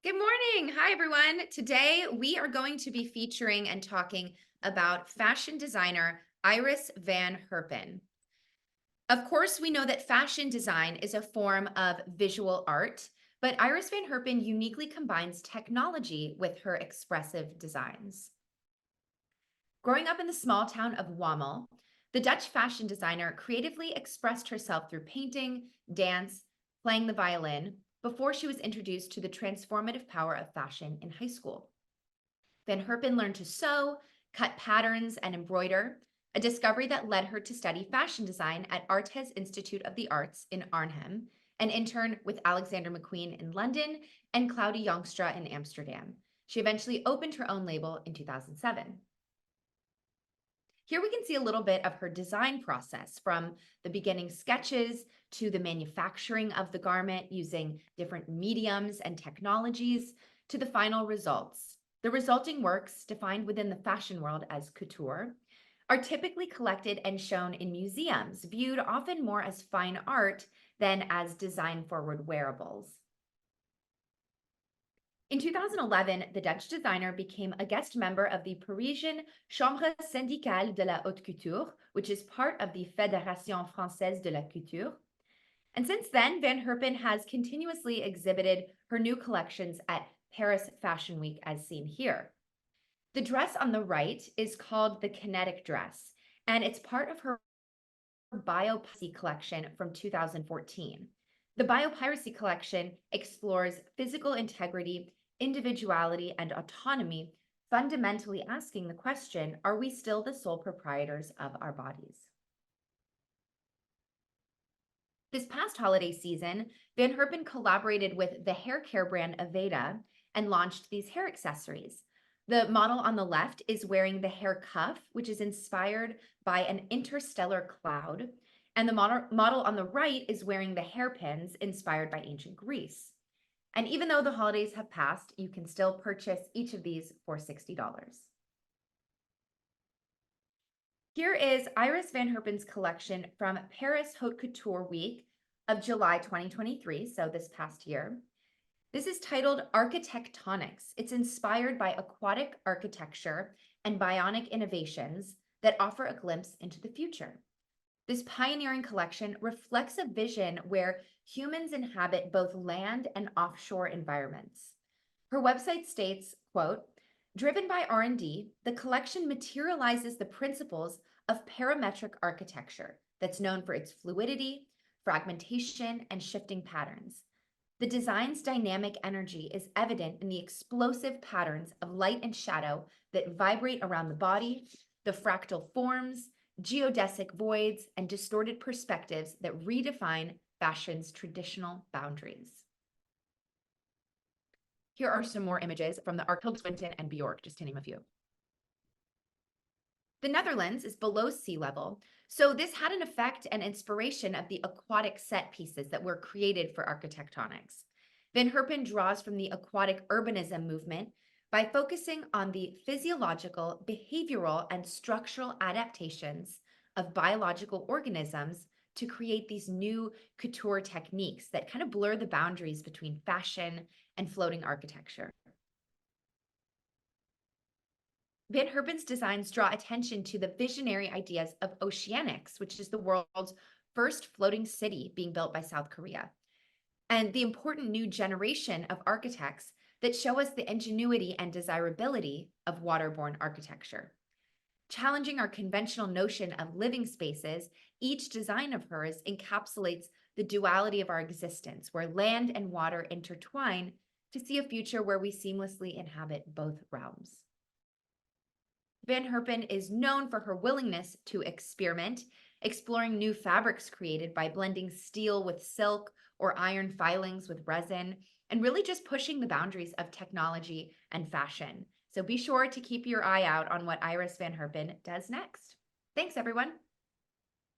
Good morning. Hi, everyone. Today, we are going to be featuring and talking about fashion designer Iris van Herpen. Of course, we know that fashion design is a form of visual art, but Iris van Herpen uniquely combines technology with her expressive designs. Growing up in the small town of Wamel, the Dutch fashion designer creatively expressed herself through painting, dance, playing the violin, before she was introduced to the transformative power of fashion in high school. Van Herpen learned to sew, cut patterns, and embroider, a discovery that led her to study fashion design at Artes Institute of the Arts in Arnhem, and intern with Alexander McQueen in London and Claudia Jongstra in Amsterdam. She eventually opened her own label in 2007. Here we can see a little bit of her design process, from the beginning sketches to the manufacturing of the garment using different mediums and technologies to the final results. The resulting works, defined within the fashion world as couture, are typically collected and shown in museums, viewed often more as fine art than as design-forward wearables. In 2011, the Dutch designer became a guest member of the Parisian Chambre syndicale de la haute couture, which is part of the Fédération française de la couture. And since then, Van Herpen has continuously exhibited her new collections at Paris Fashion Week, as seen here. The dress on the right is called the Kinetic Dress, and it's part of her Biopiracy collection from 2014. The Biopiracy collection explores physical integrity, individuality, and autonomy, fundamentally asking the question, are we still the sole proprietors of our bodies? This past holiday season, Van Herpen collaborated with the hair care brand Aveda and launched these hair accessories. The model on the left is wearing the hair cuff, which is inspired by an interstellar cloud, and the model on the right is wearing the hairpins inspired by ancient Greece. And even though the holidays have passed, you can still purchase each of these for $60. Here is Iris van Herpen's collection from Paris Haute Couture Week of July 2023, so this past year. This is titled Architectonics. It's inspired by aquatic architecture and bionic innovations that offer a glimpse into the future. This pioneering collection reflects a vision where humans inhabit both land and offshore environments. Her website states, quote, "Driven by R&D, the collection materializes the principles of parametric architecture that's known for its fluidity, fragmentation, and shifting patterns. The design's dynamic energy is evident in the explosive patterns of light and shadow that vibrate around the body, the fractal forms, geodesic voids, and distorted perspectives that redefine fashion's traditional boundaries." Here are some more images from the Arc Swinton and Bjork, just to name a few. The Netherlands is below sea level, so this had an effect and inspiration of the aquatic set pieces that were created for architectonics. Van Herpen draws from the aquatic urbanism movement by focusing on the physiological, behavioral, and structural adaptations of biological organisms to create these new couture techniques that kind of blur the boundaries between fashion and floating architecture. Van Herpen's designs draw attention to the visionary ideas of oceanics, which is the world's first floating city being built by South Korea, and the important new generation of architects that show us the ingenuity and desirability of waterborne architecture. Challenging our conventional notion of living spaces, each design of hers encapsulates the duality of our existence, where land and water intertwine to see a future where we seamlessly inhabit both realms. Van Herpen is known for her willingness to experiment, exploring new fabrics created by blending steel with silk or iron filings with resin, and really just pushing the boundaries of technology and fashion. So be sure to keep your eye out on what Iris van Herpen does next. Thanks, everyone.